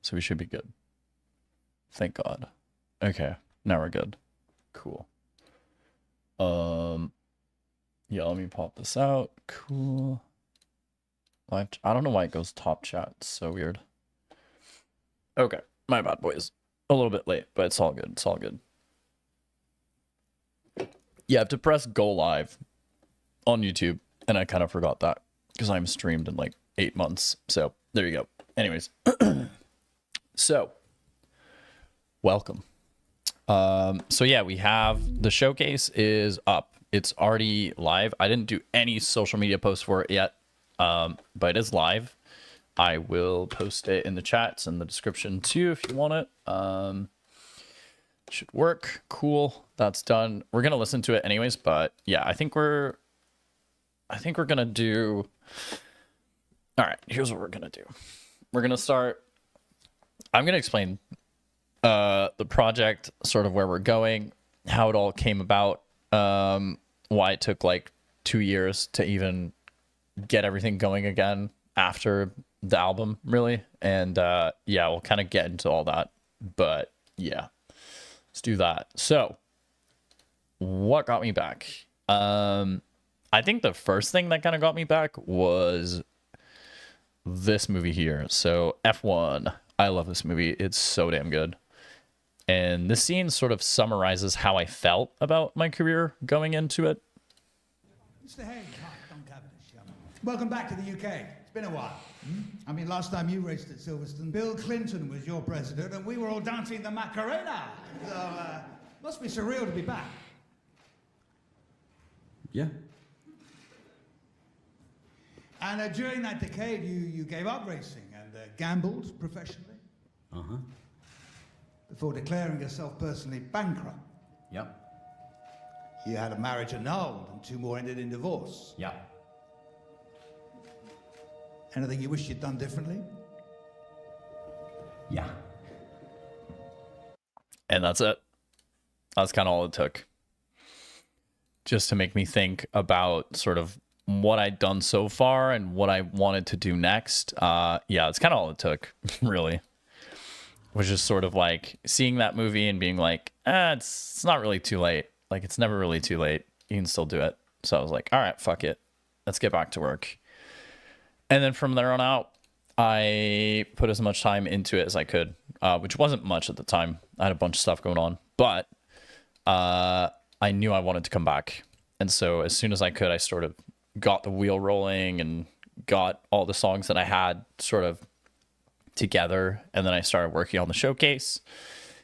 So we should be good. Thank God. Okay, now we're good. Cool. Yeah, let me pop this out. Cool. I don't know why it goes top chat. It's so weird. Okay, my bad, boys. A little bit late, but it's all good. It's all good. You have to press go live on YouTube, and I kind of forgot that because I'm streamed in like 8 months. So there you go. Anyways, so welcome. So yeah, we have the showcase is up. It's already live. I didn't do any social media posts for it yet, but it is live. I will post it in the chats and the description too if you want it. Should work. Cool. That's done. We're gonna listen to it anyways, but yeah, I think we're gonna do. All right, here's what we're gonna do. We're gonna start. I'm gonna explain the project, sort of where we're going, how it all came about, why it took like 2 years to even get everything going again after the album, really. And yeah, we'll kind of get into all that. But yeah, let's do that. So what got me back? I think the first thing that kind of got me back was this movie here. So F1. I love this movie. It's so damn good. And this scene sort of summarizes how I felt about my career going into it. Mr. Hayes, hi, Don Cavendish. Welcome back to the UK. It's been a while. I mean, last time you raced at Silverstone, Bill Clinton was your president, and we were all dancing the Macarena. So, must be surreal to be back. Yeah. And during that decade, you gave up racing and gambled professionally. Uh-huh. Before declaring yourself personally bankrupt. Yep. You had a marriage annulled and 2 more ended in divorce. Yep. Anything you wish you'd done differently? Yeah. And that's it. That's kind of all it took. Just to make me think about sort of what I'd done so far and what I wanted to do next. Yeah, that's kind of all it took, really. Was just sort of like seeing that movie and being like, it's not really too late. Like, it's never really too late. You can still do it. So I was like, all right, fuck it. Let's get back to work. And then from there on out, I put as much time into it as I could, which wasn't much at the time. I had a bunch of stuff going on, but I knew I wanted to come back. And so as soon as I could, I sort of got the wheel rolling and got all the songs that I had sort of together. And then I started working on the showcase,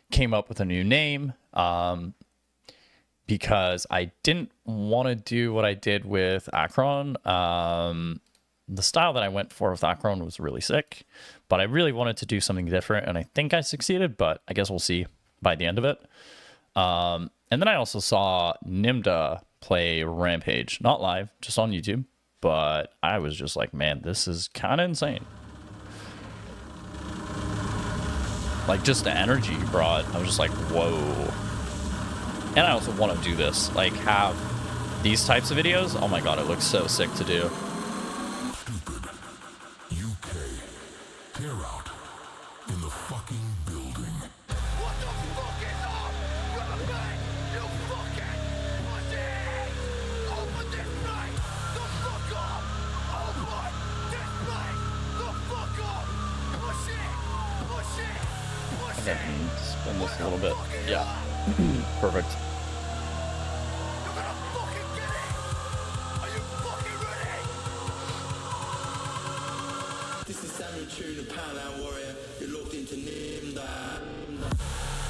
came up with a new name, because I didn't want to do what I did with Akron. The style that I went for with Akron was really sick, but I really wanted to do something different, and I think I succeeded, but I guess we'll see by the end of it. And then I also saw Nimda play Rampage, not live, just on YouTube, but I was just like, man, this is kind of insane. Like, just the energy he brought, I was just like, whoa. And I also want to do this, like, have these types of videos. Oh my god, it looks so sick to do. Stupid. UK. Tear out. In the fucking building. What the fuck is up? Robert, you fucking pussy! Open this place! The fuck up! Open this place! The fuck up! Push it! Push it! Push I it! can spin this a little bit. Yeah. Perfect. You're gonna fucking get it! Are you fucking ready? This is Samuel Chu, the Poundland Warrior. You're locked into Nimda.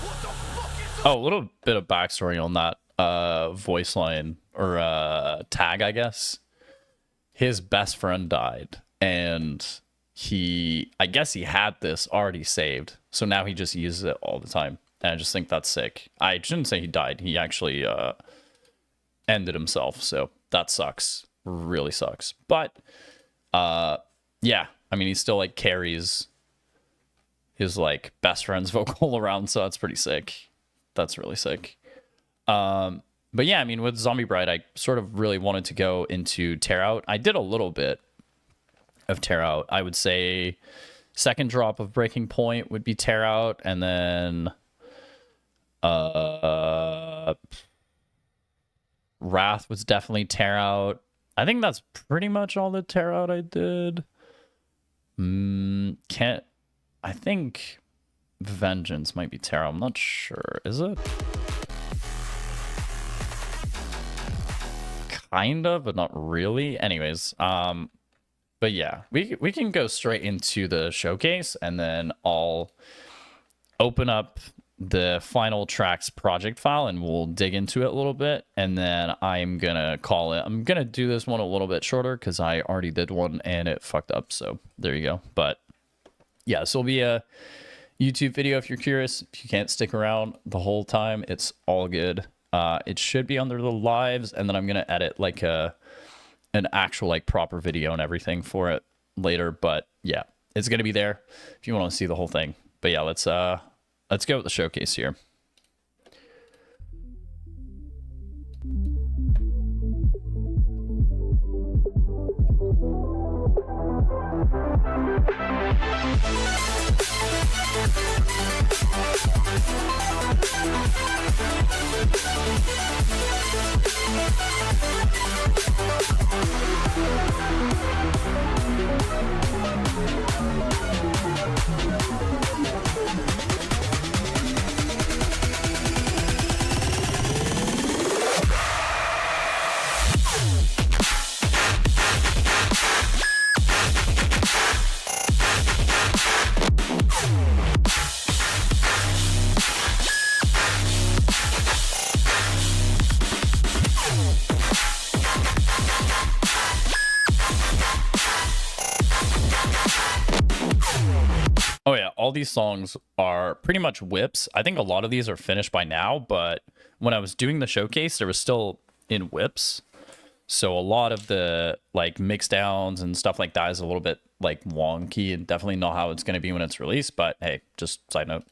What the fuck is Oh, a little bit of backstory on that voice line or tag, I guess. His best friend died, and I guess he had this already saved, so now he just uses it all the time. And I just think that's sick. I shouldn't say he died. He actually ended himself, so that sucks. Really sucks. But yeah, I mean, he still like carries his like best friend's vocal around, so that's pretty sick. That's really sick. But yeah, I mean, with Zombie Bride, I sort of really wanted to go into Tear Out. I did a little bit of Tear Out. I would say Second drop of Breaking Point would be Tear Out, and then Wrath was definitely Tear Out. I think that's pretty much all the Tear Out I did. I think Vengeance might be Tear Out. I'm not sure. Is it? Kind of, but not really. Anyways, but yeah, we can go straight into the showcase, and then I'll open up the Final Tracks project file and we'll dig into it a little bit, and then I'm gonna call it. I'm gonna do this one a little bit shorter because I already did one and it fucked up, so there you go. But yeah, this will be a YouTube video if you're curious. If you can't stick around the whole time, it's all good. It should be under the lives, and then I'm gonna edit like an actual like proper video and everything for it later. But yeah, it's gonna be there if you want to see the whole thing. But yeah, let's go with the showcase here. Oh yeah, all these songs are pretty much whips. I think a lot of these are finished by now, but when I was doing the showcase, there was still in whips. So a lot of the like mix downs and stuff like that is a little bit like wonky, and definitely not how it's going to be when it's released. But hey, just side note.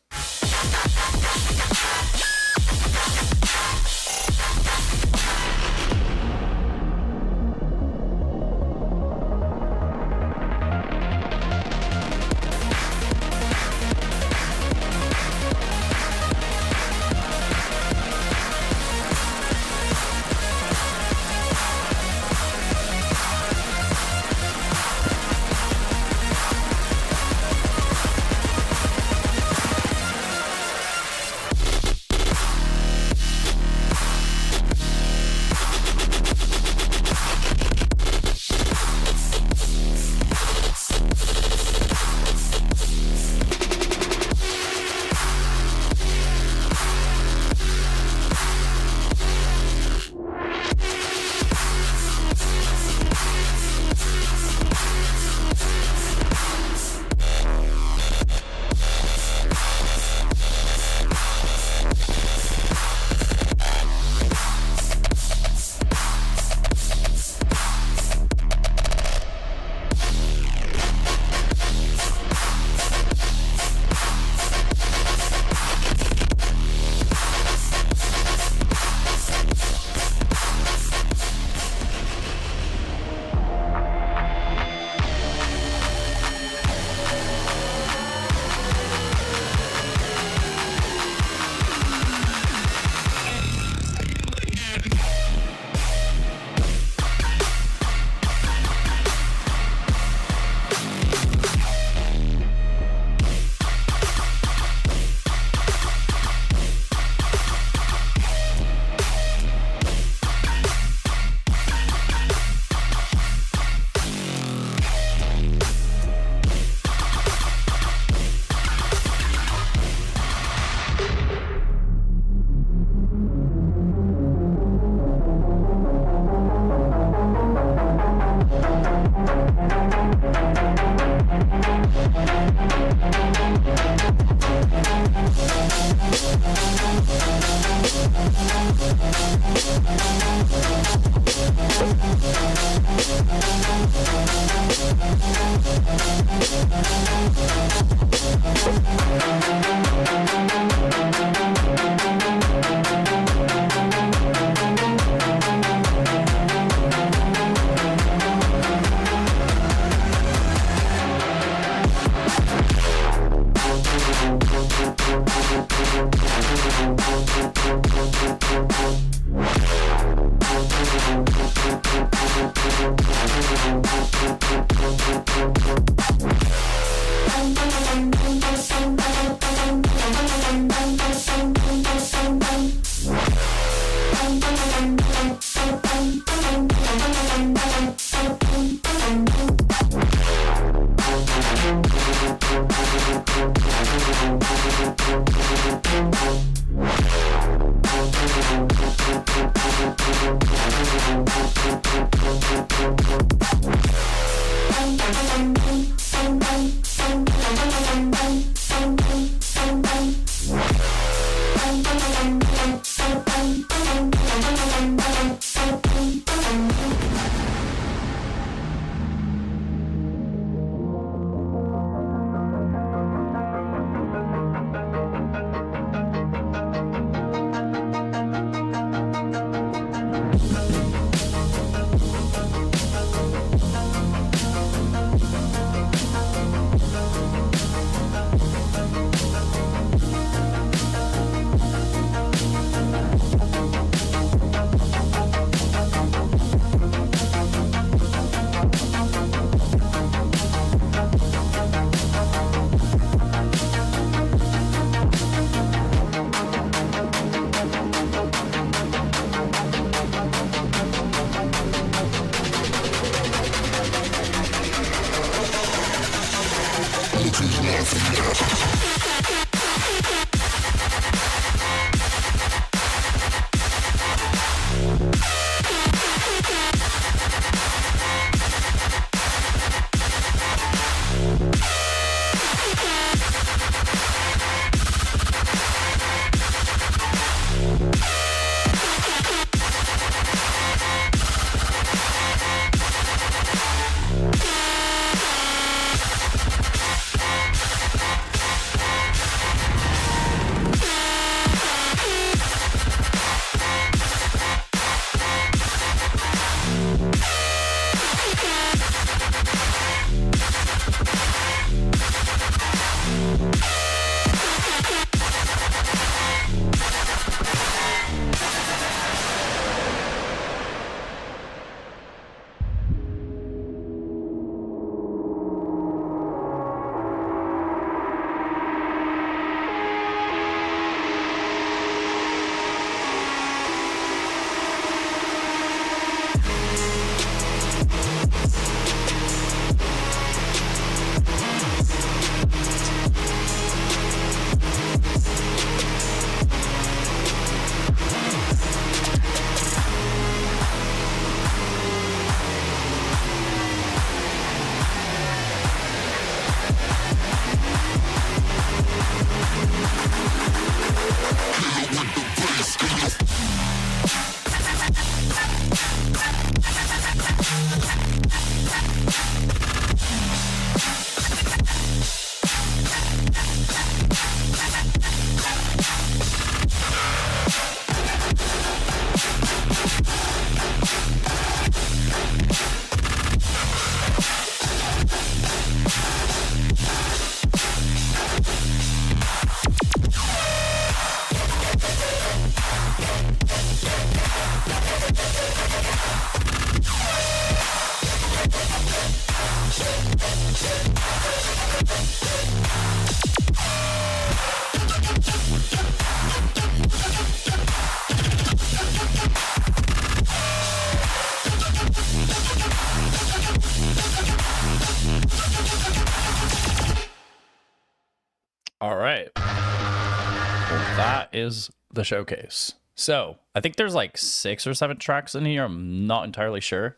All right. Well, that is the showcase. So I think there's like 6 or 7 tracks in here. I'm not entirely sure.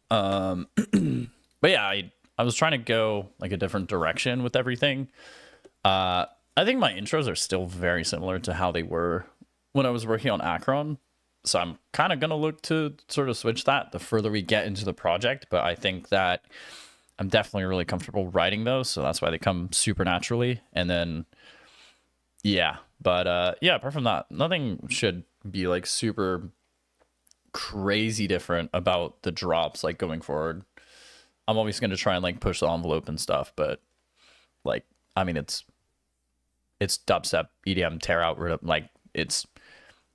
But yeah, I was trying to go like a different direction with everything. I think my intros are still very similar to how they were when I was working on Akron. So I'm kind of going to look to sort of switch that the further we get into the project. But I think that I'm definitely really comfortable writing those. So that's why they come super naturally. And then, yeah. But yeah, apart from that, nothing should be like super crazy different about the drops like going forward. I'm always going to try and like push the envelope and stuff. But like, I mean, it's it's dubstep, EDM, tear out, rhythm, like it's,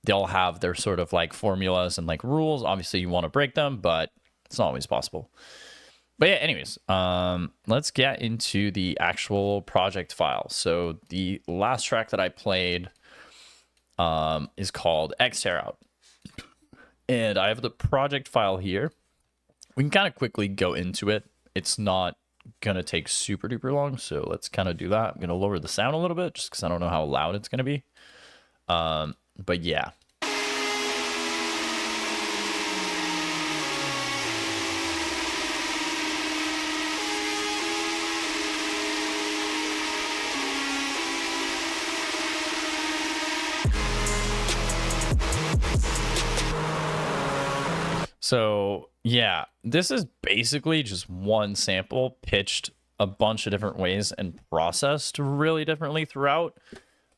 they'll have their sort of like formulas and like rules. Obviously you want to break them, but it's not always possible. But yeah, anyways, let's get into the actual project file. So the last track that I played is called X Tear Out. And I have the project file here. We can kind of quickly go into it. It's not going to take super duper long, so let's kind of do that. I'm going to lower the sound a little bit just because I don't know how loud it's going to be. But yeah. So yeah, this is basically just one sample pitched a bunch of different ways and processed really differently throughout.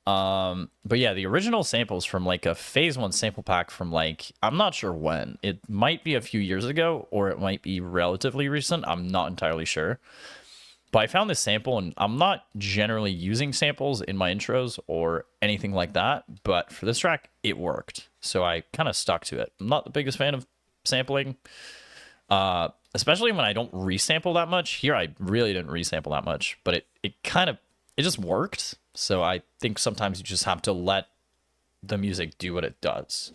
But yeah, the original samples from like a phase 1 sample pack from like, I'm not sure when. It might be a few years ago or it might be relatively recent. I'm not entirely sure. But I found this sample, and I'm not generally using samples in my intros or anything like that, but for this track, it worked. So I kind of stuck to it. I'm not the biggest fan of sampling, especially when I don't resample that much. Here I really didn't resample that much, but it just worked. So I think sometimes you just have to let the music do what it does.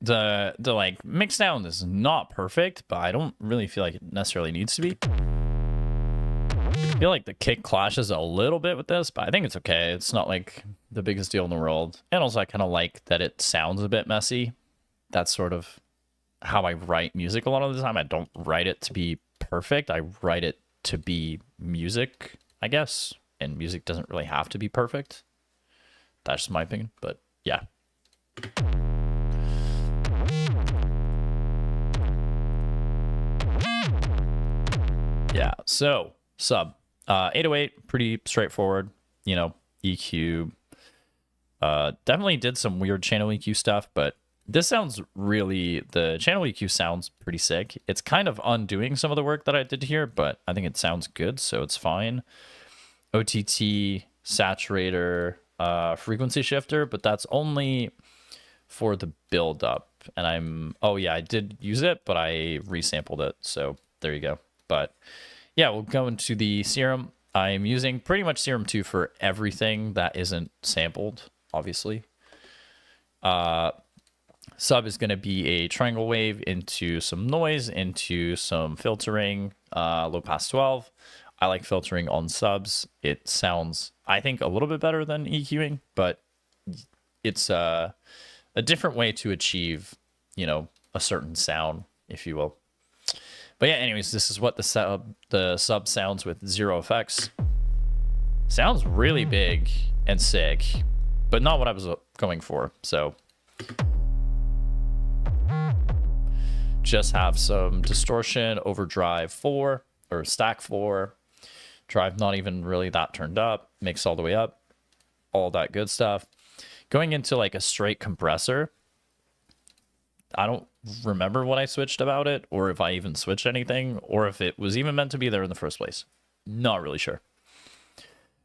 The like mix down is not perfect, but I don't really feel like it necessarily needs to be. I feel like the kick clashes a little bit with this, but I think it's okay. It's not like the biggest deal in the world. And also I kind of like that it sounds a bit messy. That's sort of how I write music a lot of the time. I don't write it to be perfect. I write it to be music, I guess. And music doesn't really have to be perfect. That's just my opinion, but yeah. Yeah, so sub 808, pretty straightforward, you know, EQ. Definitely did some weird channel EQ stuff, but this sounds really, the channel EQ sounds pretty sick. It's kind of undoing some of the work that I did here, but I think it sounds good, so it's fine. OTT, saturator, frequency shifter, but that's only for the build up. And oh yeah, I did use it, but I resampled it, so there you go. But yeah, we'll go into the Serum. I'm using pretty much Serum 2 for everything that isn't sampled, obviously. Sub is going to be a triangle wave into some noise, into some filtering, low pass 12. I like filtering on subs. It sounds, I think, a little bit better than EQing, but it's a different way to achieve, you know, a certain sound, if you will. But yeah, anyways, this is what the sub sounds with zero effects. Sounds really big and sick, but not what I was going for. So just have some distortion, overdrive 4 or stack 4, drive not even really that turned up, mix all the way up, all that good stuff. Going into like a straight compressor. I don't remember what I switched about it, or if I even switched anything, or if it was even meant to be there in the first place. Not really sure.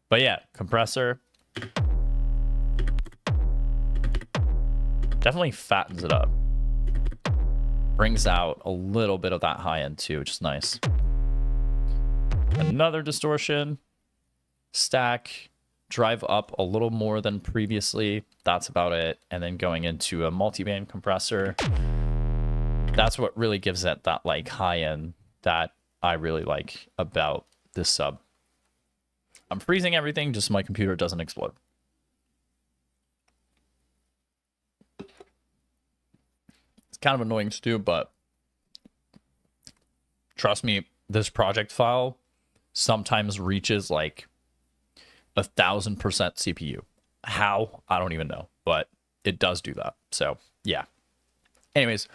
But yeah, compressor. Definitely fattens it up. Brings out a little bit of that high end too, which is nice. Another distortion. Stack. Drive up a little more than previously. That's about it. And then going into a multiband compressor. That's what really gives it that like high end that I really like about this sub. I'm freezing everything just so my computer doesn't explode. It's kind of annoying to do, but trust me, this project file sometimes reaches like 1,000% CPU. How? I don't even know, but it does do that. So yeah. Anyways,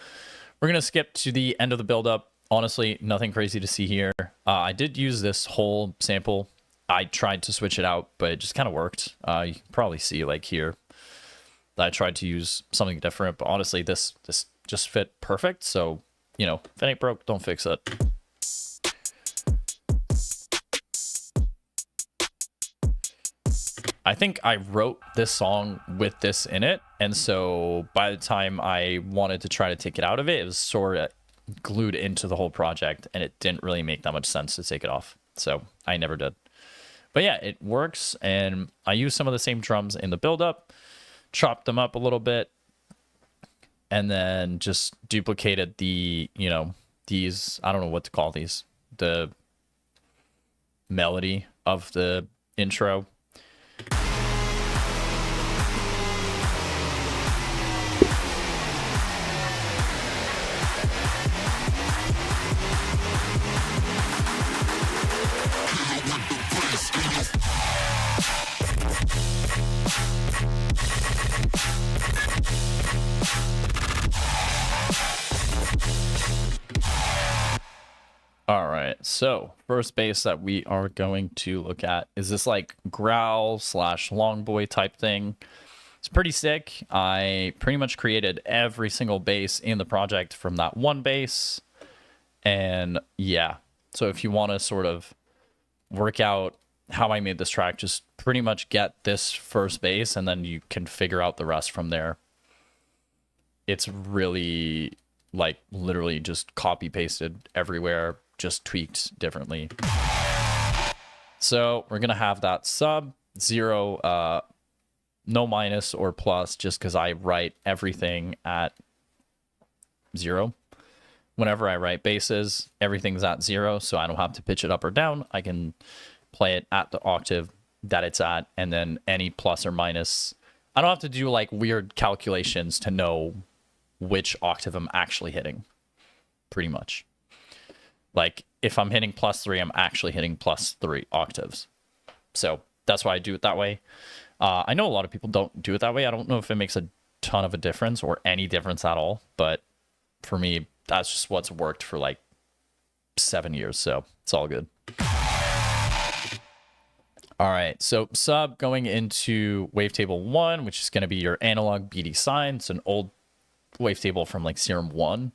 we're going to skip to the end of the build-up. honestly, nothing crazy to see here. I did use this whole sample. I tried to switch it out, but it just kind of worked. You can probably see like here that I tried to use something different, but honestly, this just fit perfect. So, you know, if it ain't broke, don't fix it. I think I wrote this song with this in it, and so by the time I wanted to try to take it out of it, it was sort of glued into the whole project, and it didn't really make that much sense to take it off. So I never did. But yeah, it works, and I used some of the same drums in the build-up, chopped them up a little bit, and then just duplicated the, you know, these, I don't know what to call these, the melody of the intro. All right, so first bass that we are going to look at is this like growl / long boy type thing. It's pretty sick. I pretty much created every single bass in the project from that one bass. And yeah, so if you want to sort of work out how I made this track, just pretty much get this first bass and then you can figure out the rest from there. It's really like literally just copy pasted everywhere, just tweaked differently. So we're gonna have that sub 0, no minus or plus, just because I write everything at 0. Whenever I write basses, everything's at 0, so I don't have to pitch it up or down. I can play it at the octave that it's at, and then any plus or minus. I don't have to do like weird calculations to know which octave I'm actually hitting, pretty much. Like if I'm hitting +3, I'm actually hitting +3 octaves. So that's why I do it that way. I know a lot of people don't do it that way. I don't know if it makes a ton of a difference or any difference at all, but for me, that's just what's worked for like 7 years. So it's all good. All right, so sub going into wavetable 1, which is going to be your analog BD sine. It's an old wavetable from like Serum 1.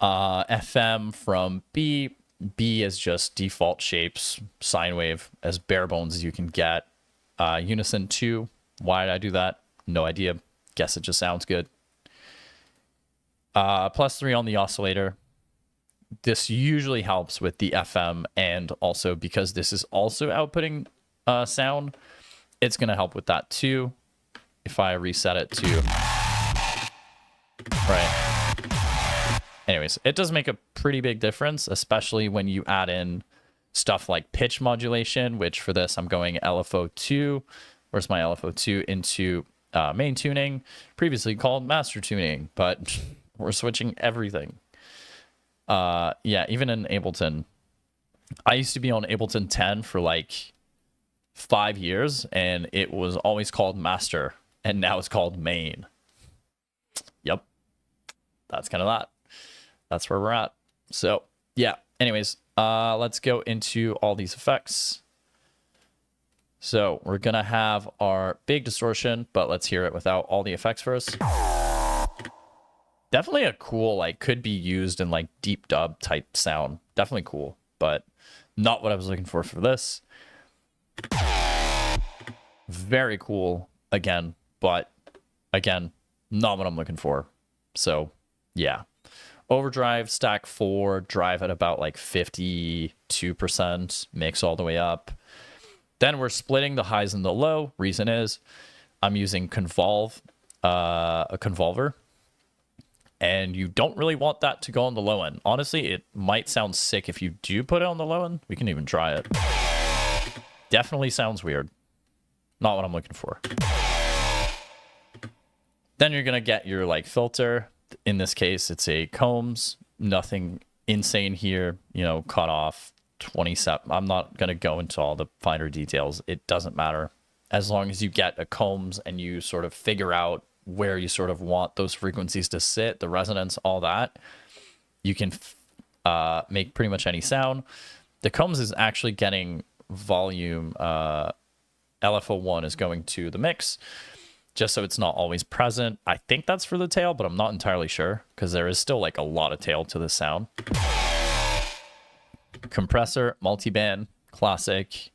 FM from B. B is just default shapes, sine wave, as bare bones as you can get. Unison 2. Why did I do that? No idea. Guess it just sounds good. +3 on the oscillator. This usually helps with the FM, and also because this is also outputting sound, it's going to help with that too. If I reset it to... Right. Anyways, it does make a pretty big difference, especially when you add in stuff like pitch modulation, which for this I'm going LFO2. Where's my LFO2? Into main tuning, previously called master tuning, but we're switching everything. Yeah, even in Ableton. I used to be on Ableton 10 for like 5 years, and it was always called master, and now it's called main. Yep. That's kind of that. That's where we're at. So yeah, anyways, let's go into all these effects. So we're gonna have our big distortion, but let's hear it without all the effects first. Definitely a cool, like, could be used in like deep dub type sound. Definitely cool, but not what I was looking for this. Very cool again, but again, not what I'm looking for. So yeah. Overdrive, stack 4, drive at about like 52%, mix all the way up. Then we're splitting the highs and the low. Reason is I'm using convolve, a convolver, and you don't really want that to go on the low end. Honestly, it might sound sick if you do put it on the low end. We can even try it. Definitely sounds weird. Not what I'm looking for. Then you're gonna get your like filter. In this case, it's a Combs. Nothing insane here. You know, cut off 27. I'm not gonna go into all the finer details. It doesn't matter. As long as you get a Combs and you sort of figure out where you sort of want those frequencies to sit, the resonance, all that, you can make pretty much any sound. The combs is actually getting volume. LFO1 is going to the mix, just so it's not always present. I think that's for the tail, but I'm not entirely sure because there is still like a lot of tail to the sound. Compressor, multiband, classic.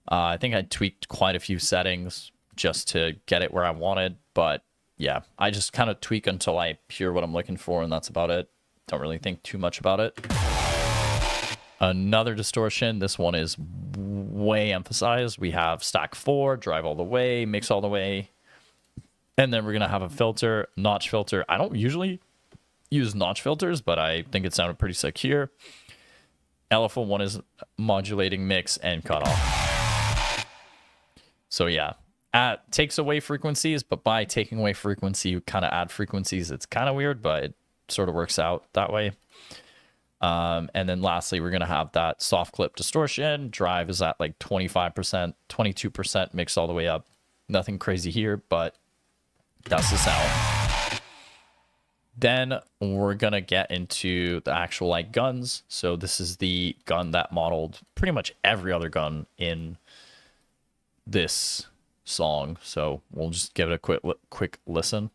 I think I tweaked quite a few settings just to get it where I wanted, but yeah, I just kind of tweak until I hear what I'm looking for, and that's about it. Don't really think too much about it. Another distortion. This one is way emphasized. We have stack 4, drive all the way, mix all the way. And then we're going to have a filter, notch filter. I don't usually use notch filters, but I think it sounded pretty sick here. LFO1 is modulating mix and cutoff. So yeah, takes away frequencies, but by taking away frequency, you kind of add frequencies. It's kind of weird, but it sort of works out that way. And then lastly, we're going to have that soft clip distortion. Drive is at like 25%, 22%, mix all the way up. Nothing crazy here, but that's the sound. Then we're going to get into the actual like guns. So this is the gun that modeled pretty much every other gun in this song. So we'll just give it a quick listen.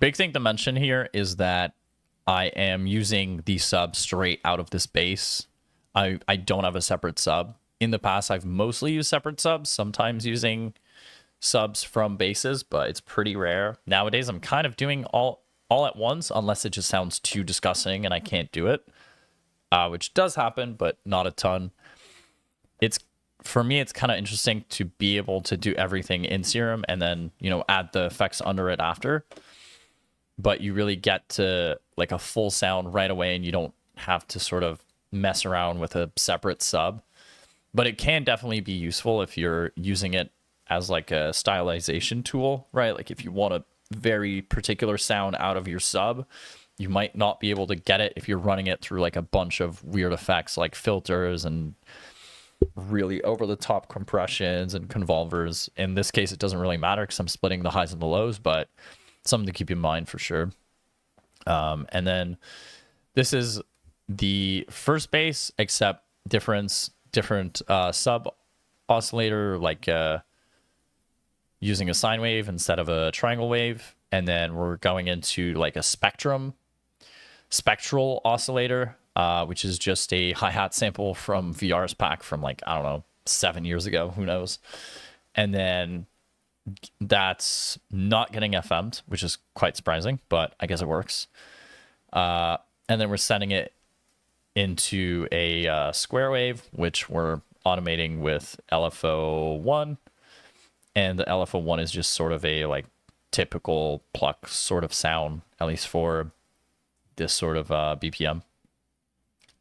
Big thing to mention here is that I am using the sub straight out of this bass. I don't have a separate sub. In the past, I've mostly used separate subs, sometimes using subs from basses, but it's pretty rare. Nowadays, I'm kind of doing all at once, unless it just sounds too disgusting and I can't do it, which does happen, but not a ton. For me, it's kind of interesting to be able to do everything in Serum and then, you know, add the effects under it after. But you really get to like a full sound right away, and you don't have to sort of mess around with a separate sub. But it can definitely be useful if you're using it as like a stylization tool, right? Like if you want a very particular sound out of your sub, you might not be able to get it if you're running it through like a bunch of weird effects like filters and really over the top compressions and convolvers. In this case, it doesn't really matter because I'm splitting the highs and the lows, but something to keep in mind for sure. And then this is the first bass, except different sub oscillator, like using a sine wave instead of a triangle wave. And then we're going into like a spectral oscillator, which is just a hi-hat sample from VR's pack from like, I don't know, 7 years ago, who knows. And then that's not getting FM'd, which is quite surprising, but I guess it works. And then we're sending it into a square wave, which we're automating with LFO1. And the LFO1 is just sort of a like typical pluck sort of sound, at least for this sort of BPM.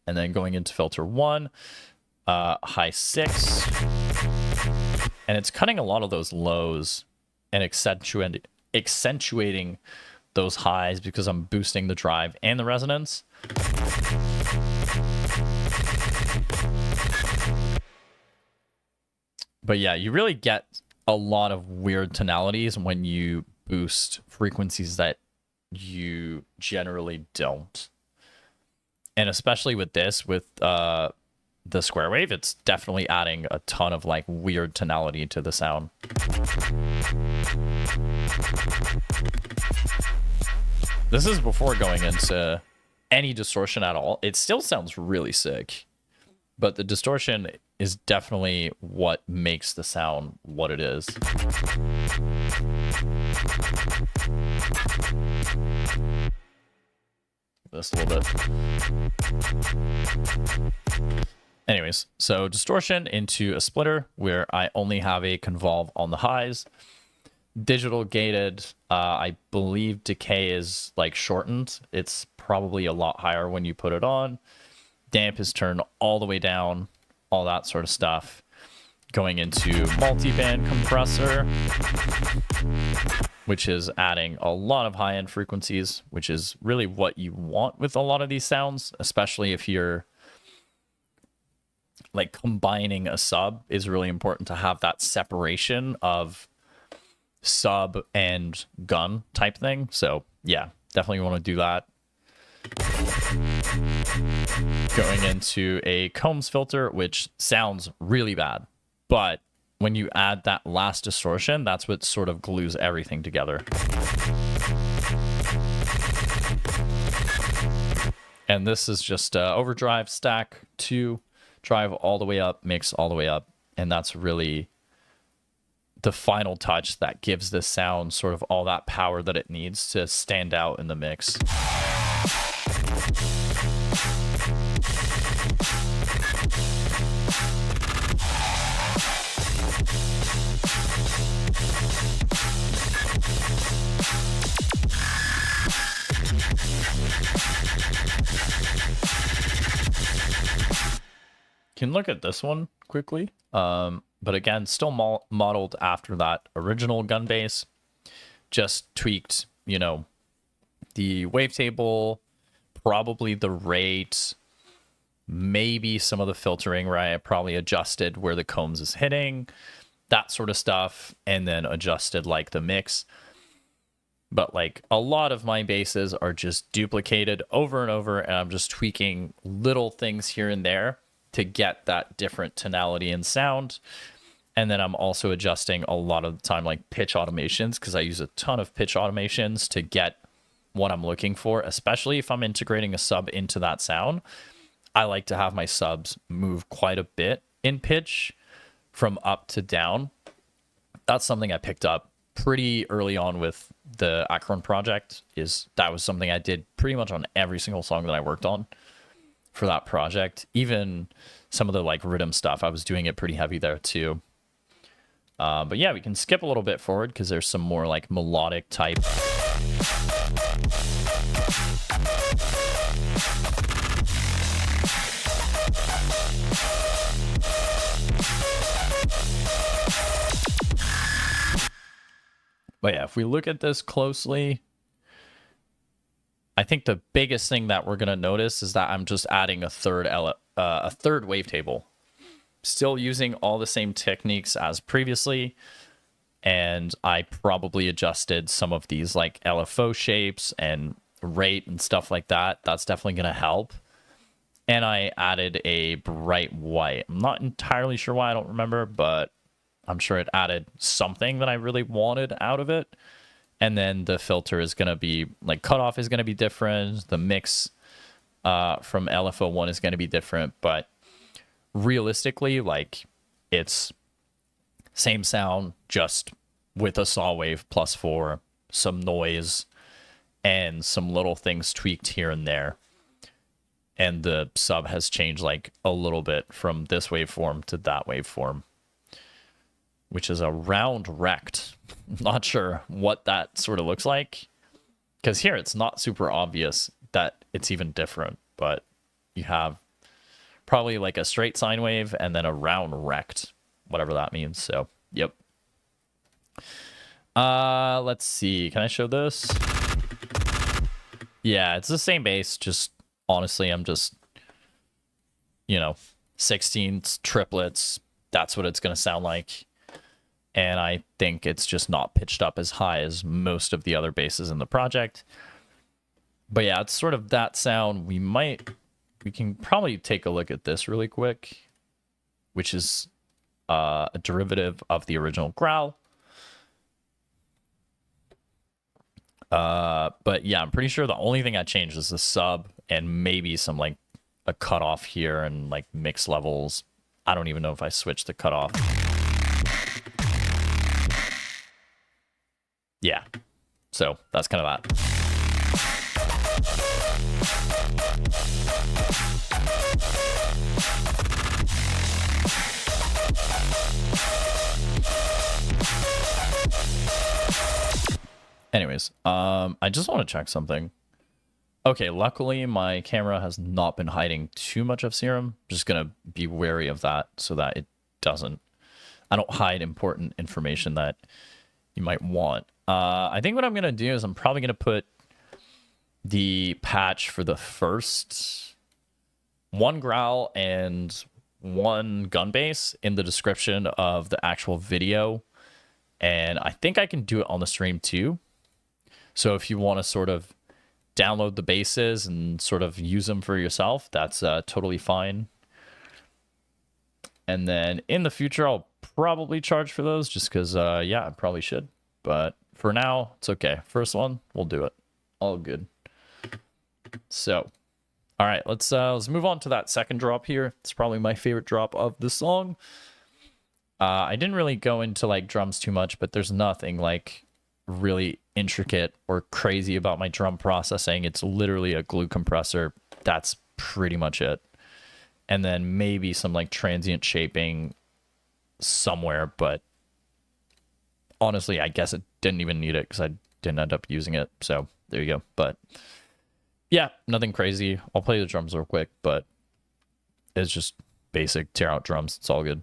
And then going into filter 1, high 6. And it's cutting a lot of those lows and accentuating those highs because I'm boosting the drive and the resonance. But yeah, you really get a lot of weird tonalities when you boost frequencies that you generally don't. And especially with this, with the square wave, it's definitely adding a ton of like weird tonality to the sound. This is before going into any distortion at all. It still sounds really sick, but the distortion is definitely what makes the sound what it is. This a little bit. Anyways, so distortion into a splitter where I only have a convolve on the highs. Digital gated, I believe decay is like shortened. It's probably a lot higher when you put it on. Damp is turned all the way down, all that sort of stuff. Going into multiband compressor, which is adding a lot of high-end frequencies, which is really what you want with a lot of these sounds, especially if you're like combining a sub is really important to have that separation of sub and gun type thing. So yeah, definitely want to do that. Going into a Combs filter, which sounds really bad, but when you add that last distortion, that's what sort of glues everything together. And this is just overdrive, stack 2, drive all the way up, mix all the way up. And that's really the final touch that gives this sound sort of all that power that it needs to stand out in the mix. Can look at this one quickly, but again, still modeled after that original gun bass, just tweaked, you know, the wavetable, probably the rate, maybe some of the filtering where I probably adjusted where the Combs is hitting, that sort of stuff, and then adjusted like the mix. But like a lot of my basses are just duplicated over and over, and I'm just tweaking little things here and there to get that different tonality and sound. And then I'm also adjusting a lot of the time like pitch automations, because I use a ton of pitch automations to get what I'm looking for, especially if I'm integrating a sub into that sound. I like to have my subs move quite a bit in pitch from up to down. That's something I picked up pretty early on with the Acorn project. That was something I did pretty much on every single song that I worked on for that project. Even some of the like rhythm stuff, I was doing it pretty heavy there too. But yeah, we can skip a little bit forward because there's some more like melodic type. But yeah, if we look at this closely, I think the biggest thing that we're going to notice is that I'm just adding a third wavetable. Still using all the same techniques as previously, and I probably adjusted some of these like LFO shapes and rate and stuff like that. That's definitely going to help. And I added a bright white. I'm not entirely sure why, I don't remember, but I'm sure it added something that I really wanted out of it. And then the filter is going to be like cutoff is going to be different. The mix from LFO1 is going to be different, but realistically, like it's same sound, just with a saw wave +4, some noise, and some little things tweaked here and there. And the sub has changed like a little bit from this waveform to that waveform, which is a round rect. Not sure what that sort of looks like, because here it's not super obvious that it's even different, but you have probably like a straight sine wave and then a round rect, whatever that means. So, yep. Let's see. Can I show this? Yeah, it's the same bass. Just honestly, I'm just, 16ths, triplets. That's what it's going to sound like. And I think it's just not pitched up as high as most of the other basses in the project. But yeah, it's sort of that sound. We can probably take a look at this really quick, which is a derivative of the original growl. But yeah, I'm pretty sure the only thing I changed is the sub and maybe some like a cutoff here and like mix levels. I don't even know if I switched the cutoff. Yeah, so that's kind of that. Anyways, I just want to check something. Okay, luckily my camera has not been hiding too much of serum. Just gonna be wary of that so that it doesn't. I don't hide important information that you might want. I think what I'm gonna do is I'm probably gonna put the patch for the first one growl and one gun base in the description of the actual video, and I think I can do it on the stream too. So if you want to sort of download the bases and sort of use them for yourself, that's totally fine. And then in the future, I'll probably charge for those just because, yeah, I probably should. But for now, it's okay. First one, we'll do it. All good. So, all right, let's move on to that second drop here. It's probably my favorite drop of the song. I didn't really go into like drums too much, but there's nothing like really intricate or crazy about my drum processing. It's literally a glue compressor. That's pretty much it. And then maybe some like transient shaping somewhere, but honestly, I guess it didn't even need it because I didn't end up using it. So there you go. But yeah, nothing crazy. I'll play the drums real quick, but it's just basic tear out drums. It's all good.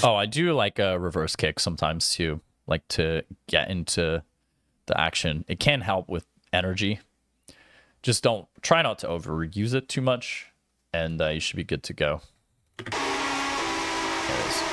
Oh, I do like a reverse kick sometimes too, like to get into the action. It can help with energy. Just don't try not to overuse it too much, and you should be good to go. There it is.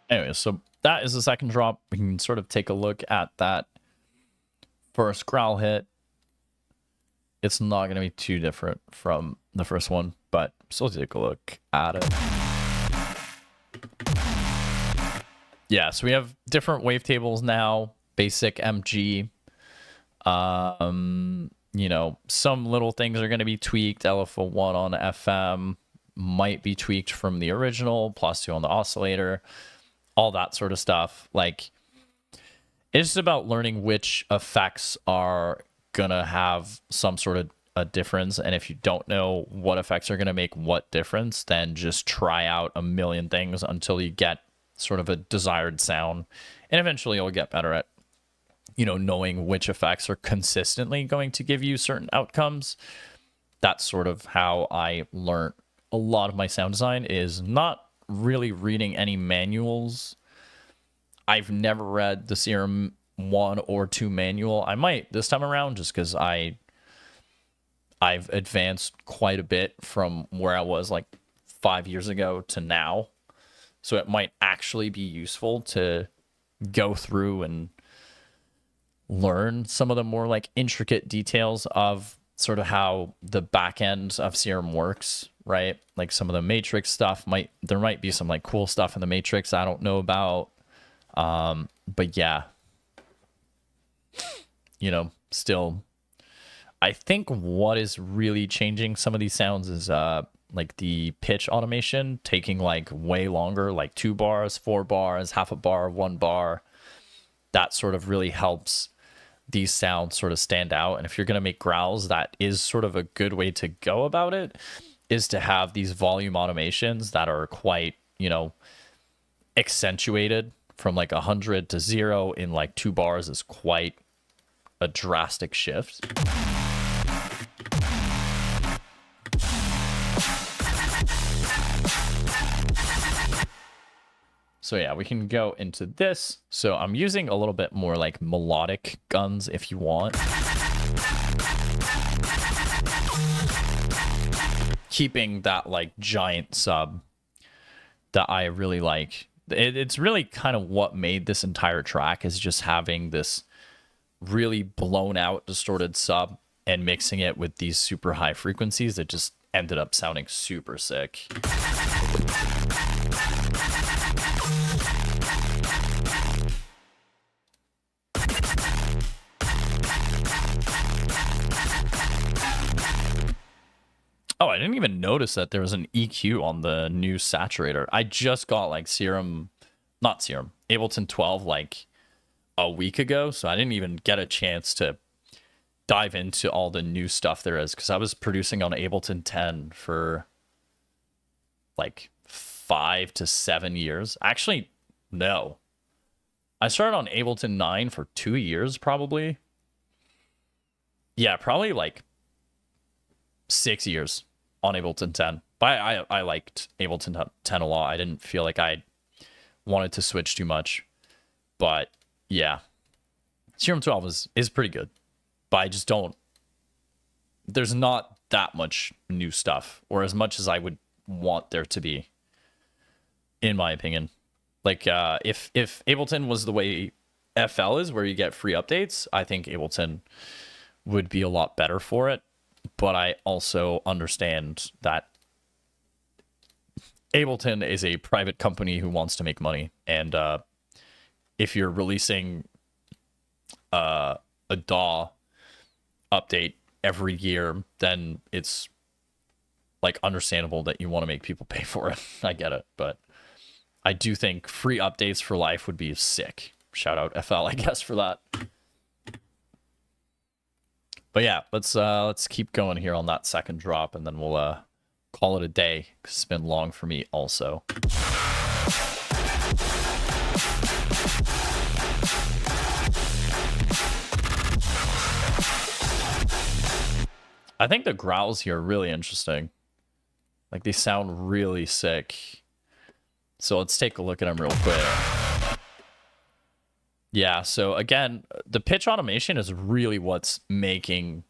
Anyway, so that is the second drop. We can sort of take a look at that first growl hit. It's not going to be too different from the first one, but still take a look at it. Yeah, so we have different wavetables now. Basic MG. You know, some little things are going to be tweaked. LFO1 on FM might be tweaked from the original, +2 on the oscillator. All that sort of stuff. Like, it's just about learning which effects are gonna have some sort of a difference, and if you don't know what effects are gonna make what difference, then just try out a million things until you get sort of a desired sound, and eventually you'll get better at, you know, knowing which effects are consistently going to give you certain outcomes. That's sort of how I learned a lot of my sound design, is not really reading any manuals. I've never read the Serum 1 or 2 manual. I might this time around, just because I've advanced quite a bit from where I was like 5 years ago to now. So it might actually be useful to go through and learn some of the more like intricate details of sort of how the back end of Serum works, right? Like some of the Matrix stuff there might be some like cool stuff in the Matrix I don't know about. But yeah, you know, still, I think what is really changing some of these sounds is like the pitch automation taking like way longer, like 2 bars, 4 bars, half a bar, 1 bar. That sort of really helps these sounds sort of stand out. And if you're going to make growls, that is sort of a good way to go about it, is to have these volume automations that are quite, you know, accentuated. From like 100 to 0 in like 2 bars is quite a drastic shift. So yeah, we can go into this. So I'm using a little bit more like melodic guns if you want. Keeping that like giant sub that I really like. It's really kind of what made this entire track, is just having this really blown out distorted sub and mixing it with these super high frequencies that just ended up sounding super sick. Oh, I didn't even notice that there was an EQ on the new saturator. I just got like Ableton 12 like a week ago, so I didn't even get a chance to dive into all the new stuff there is, because I was producing on Ableton 10 for like 5 to 7 years. Actually, no. I started on Ableton 9 for 2 years, probably. Yeah, probably like 6 years on Ableton 10. But I liked Ableton 10 a lot. I didn't feel like I wanted to switch too much. But yeah, Serum 12 is pretty good. But I just don't... There's not that much new stuff, or as much as I would want there to be, in my opinion. Like, if Ableton was the way FL is, where you get free updates, I think Ableton would be a lot better for it. But I also understand that Ableton is a private company who wants to make money. And if you're releasing a DAW update every year, then it's like understandable that you want to make people pay for it. I get it, but I do think free updates for life would be sick. Shout out FL, I guess, for that. But yeah, let's keep going here on that second drop, and then we'll call it a day, 'cause it's been long for me also. I think the growls here are really interesting. Like, they sound really sick. So let's take a look at them real quick. Yeah, so again, the pitch automation is really what's making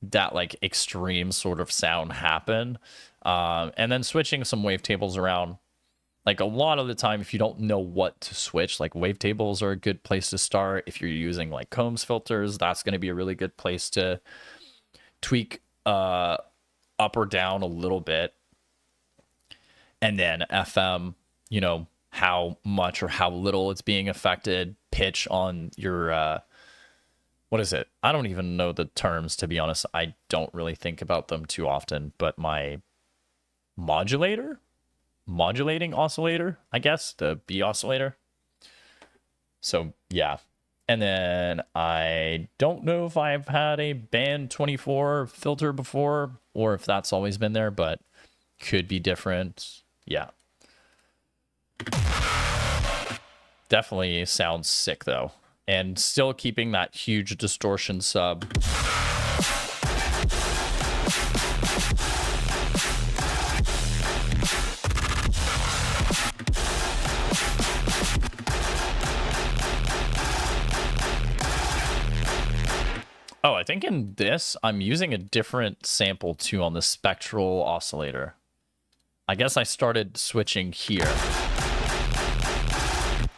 that like extreme sort of sound happen. And then switching some wavetables around. Like, a lot of the time, if you don't know what to switch, like, wavetables are a good place to start. If you're using like Combs filters, that's going to be a really good place to tweak up or down a little bit. And then FM, you know, how much or how little it's being affected. Pitch on your what is it? I don't even know the terms, to be honest. I don't really think about them too often, but my modulating oscillator, I guess, the B oscillator. So yeah. And then I don't know if I've had a band 24 filter before, or if that's always been there, but could be different. Yeah. Definitely sounds sick though. And still keeping that huge distortion sub. Oh, I think in this, I'm using a different sample too on the spectral oscillator. I guess I started switching here.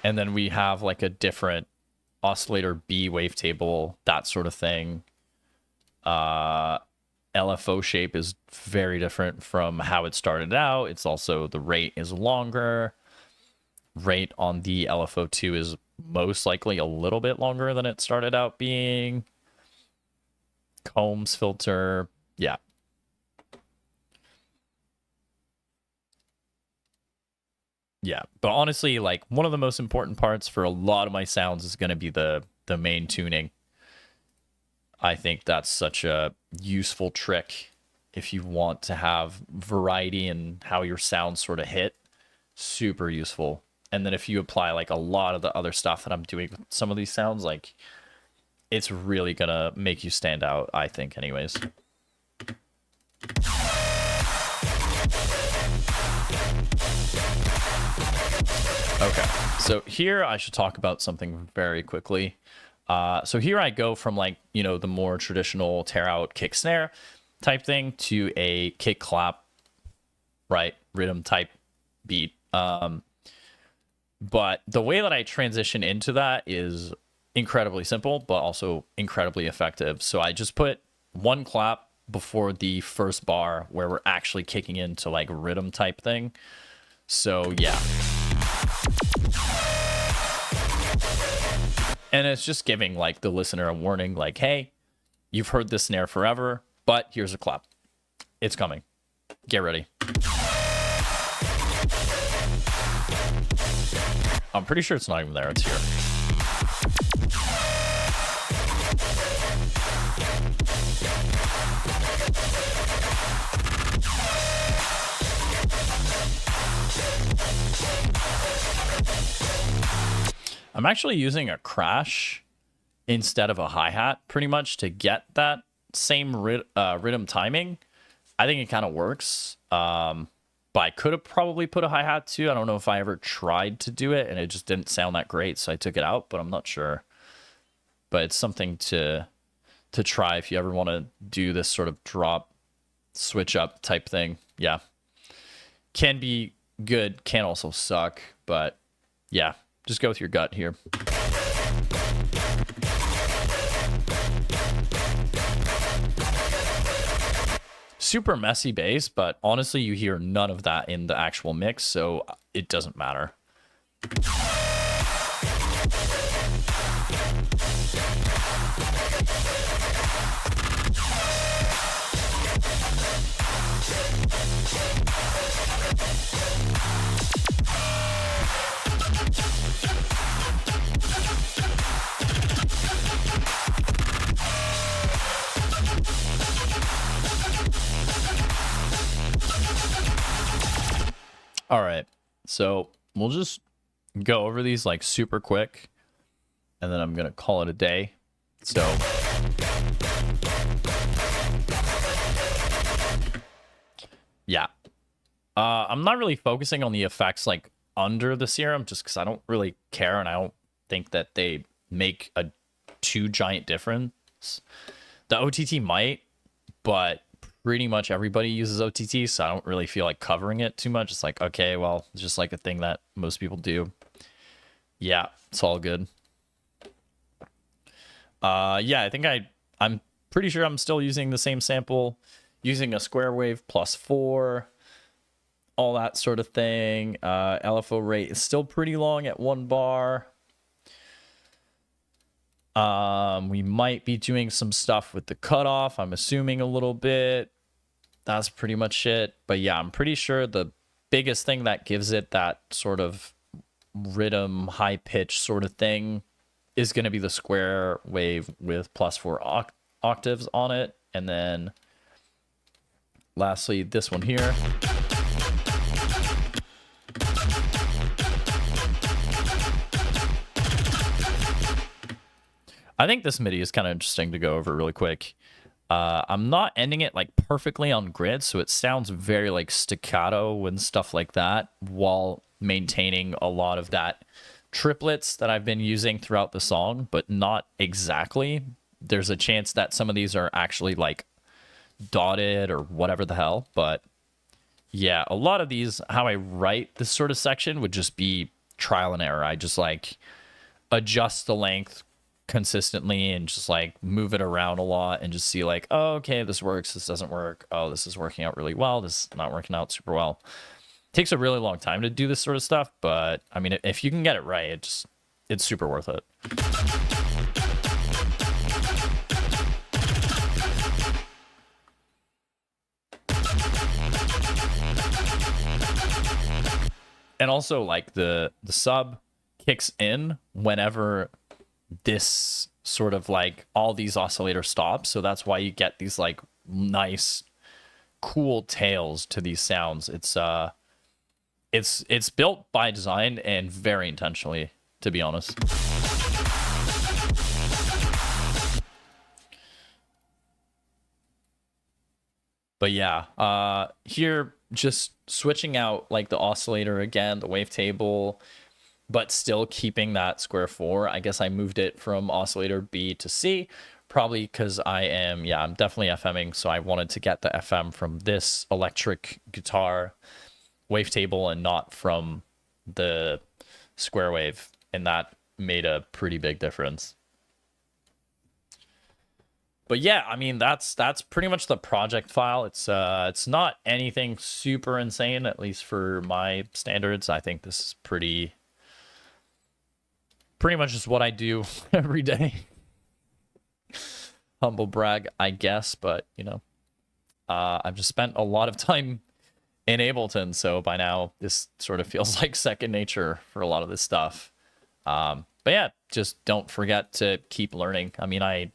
And then we have like a different oscillator B wavetable, that sort of thing. LFO shape is very different from how it started out. It's also, the rate is longer. Rate on the LFO2 is most likely a little bit longer than it started out being. Combs filter, yeah. Yeah, but honestly, like, one of the most important parts for a lot of my sounds is going to be the main tuning. I think that's such a useful trick if you want to have variety in how your sounds sort of hit. Super useful. And then if you apply like a lot of the other stuff that I'm doing with some of these sounds, like, it's really going to make you stand out, I think, anyways. Okay, so here I should talk about something very quickly. So here I go from, like, you know, the more traditional tear out kick snare type thing to a kick clap, right, rhythm type beat. But the way that I transition into that is incredibly simple, but also incredibly effective. So I just put one clap before the first bar where we're actually kicking into like rhythm type thing. So yeah. And it's just giving like the listener a warning, like, hey, you've heard this snare forever, but here's a clap. It's coming. Get ready. I'm pretty sure it's not even there. It's here. I'm actually using a crash instead of a hi-hat pretty much to get that same rhythm timing. I think it kind of works. But I could have probably put a hi-hat too. I don't know if I ever tried to do it and it just didn't sound that great, so I took it out, but I'm not sure. But it's something to try if you ever want to do this sort of drop, switch up type thing. Yeah. Can be good, can also suck, but yeah, just go with your gut here. Super messy bass, but honestly, you hear none of that in the actual mix, so it doesn't matter. All right, so we'll just go over these like super quick, and then I'm gonna call it a day. So yeah, I'm not really focusing on the effects like under the serum, just because I don't really care, and I don't think that they make a too giant difference. The OTT might, but pretty much everybody uses OTT, so I don't really feel like covering it too much. It's like, okay, well, it's just like a thing that most people do. Yeah, it's all good. Yeah, I think I'm pretty sure I'm still using the same sample, using a square wave +4, all that sort of thing. LFO rate is still pretty long at 1 bar. We might be doing some stuff with the cutoff, I'm assuming a little bit. That's pretty much it. But yeah, I'm pretty sure the biggest thing that gives it that sort of rhythm, high pitch sort of thing is going to be the square wave with +4 octaves on it. And then lastly, this one here. I think this MIDI is kind of interesting to go over really quick. I'm not ending it like perfectly on grid, so it sounds very like staccato and stuff like that, while maintaining a lot of that triplets that I've been using throughout the song, but not exactly. There's a chance that some of these are actually like dotted or whatever the hell, but yeah, a lot of these, how I write this sort of section would just be trial and error. I just like adjust the length consistently and just like move it around a lot and just see like, oh, okay, this works, this doesn't work, oh, this is working out really well, this is not working out super well. It takes a really long time to do this sort of stuff, but I mean, if you can get it right, it's super worth it. And also like the sub kicks in whenever this sort of like all these oscillator stops, so that's why you get these like nice cool tails to these sounds. It's built by design and very intentionally, to be honest. But yeah, here just switching out like the oscillator again, the wavetable, but still keeping that square 4. I guess I moved it from oscillator B to C, probably because I'm definitely FMing, so I wanted to get the FM from this electric guitar wavetable and not from the square wave, and that made a pretty big difference. But yeah, I mean, that's pretty much the project file. It's not anything super insane, at least for my standards. I think this is pretty much just what I do every day. Humble brag, I guess, but you know, I've just spent a lot of time in Ableton, so by now this sort of feels like second nature for a lot of this stuff. But yeah, just don't forget to keep learning. I mean,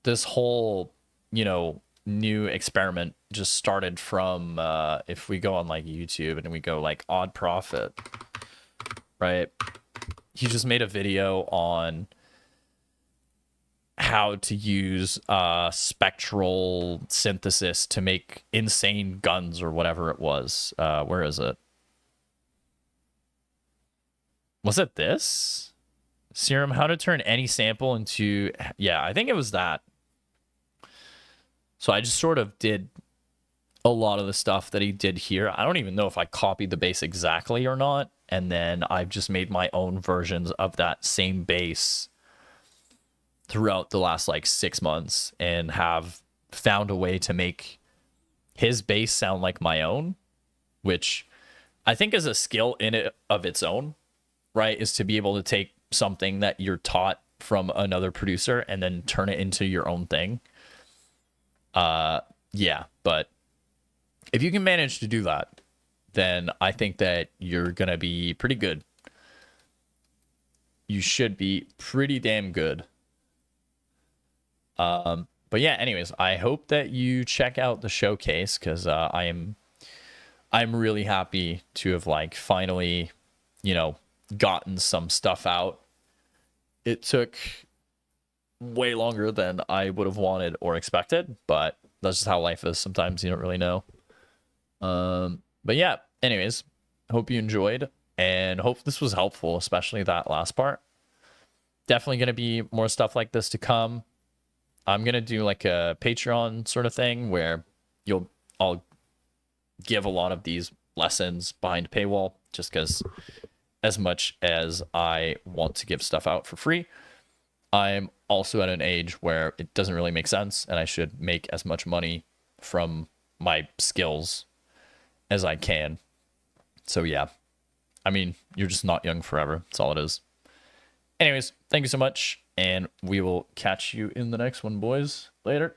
this whole, you know, new experiment just started from, if we go on like YouTube and we go like Odd Profit, right? he just made a video on how to use spectral synthesis to make insane guns or whatever it was. Where is it? Was it this? Serum, how to turn any sample into... Yeah, I think it was that. So I just sort of did a lot of the stuff that he did here. I don't even know if I copied the base exactly or not. And then I've just made my own versions of that same base throughout the last like 6 months and have found a way to make his bass sound like my own, which I think is a skill in it of its own, right? Is to be able to take something that you're taught from another producer and then turn it into your own thing. Yeah, but if you can manage to do that, then I think that you're going to be pretty good. You should be pretty damn good. But yeah, anyways, I hope that you check out the showcase, because I'm really happy to have like finally, you know, gotten some stuff out. It took way longer than I would have wanted or expected, but that's just how life is. Sometimes you don't really know. But yeah, anyways, hope you enjoyed and hope this was helpful, especially that last part. Definitely going to be more stuff like this to come. I'm going to do like a Patreon sort of thing where I'll give a lot of these lessons behind paywall, just because as much as I want to give stuff out for free, I'm also at an age where it doesn't really make sense and I should make as much money from my skills as I can. So yeah, I mean, you're just not young forever. That's all it is. Anyways, thank you so much, and we will catch you in the next one, boys. Later.